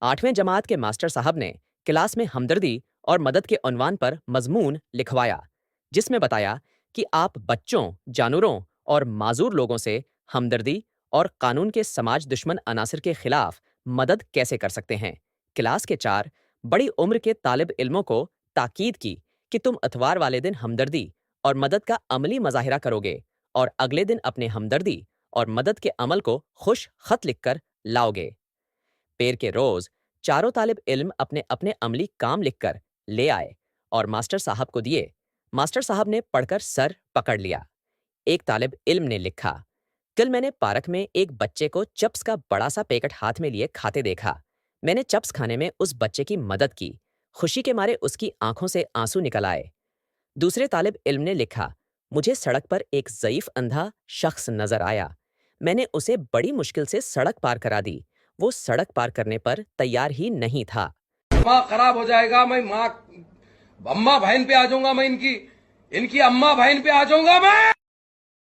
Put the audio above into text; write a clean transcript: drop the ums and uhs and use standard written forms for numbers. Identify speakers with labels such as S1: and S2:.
S1: 8वें जमात के मास्टर साहब ने क्लास में हमदर्दी और मदद के उन्वान पर मजमून लिखवाया, जिसमें बताया कि आप बच्चों, जानवरों और माजूर लोगों से हमदर्दी और कानून के समाज दुश्मन अनासर के खिलाफ मदद कैसे कर सकते हैं। क्लास के 4 बड़ी उम्र के तालिब इल्मों को ताकीद की कि तुम अतवार वाले दिन हमदर्दी और मदद का अमली मजाहिरा करोगे और अगले दिन अपने हमदर्दी और मदद के अमल को खुश खत लिखकर लाओगे। पेर के रोज चारों तालिब इल्म अपने अपने अमली काम लिखकर ले आए और मास्टर साहब को दिए। मास्टर साहब ने पढ़कर सर पकड़ लिया। एक तालिब इल्म ने लिखा, कल मैंने पार्क में एक बच्चे को चिप्स का बड़ा सा पैकेट हाथ में लिए खाते देखा। मैंने चिप्स खाने में उस बच्चे की मदद की। खुशी के मारे उसकी आंखों से आंसू निकल आए। दूसरे तालिब इल्म ने लिखा, मुझे सड़क पर एक ज़ईफ अंधा शख्स नजर आया। मैंने उसे बड़ी मुश्किल से सड़क पार करा दी। वो सड़क पार करने पर तैयार ही नहीं था।
S2: माँ खराब हो जाएगा, मैं माँ अम्मा बहन पे आ जाऊंगा, मैं इनकी अम्मा बहन पे आ जाऊंगा मैं।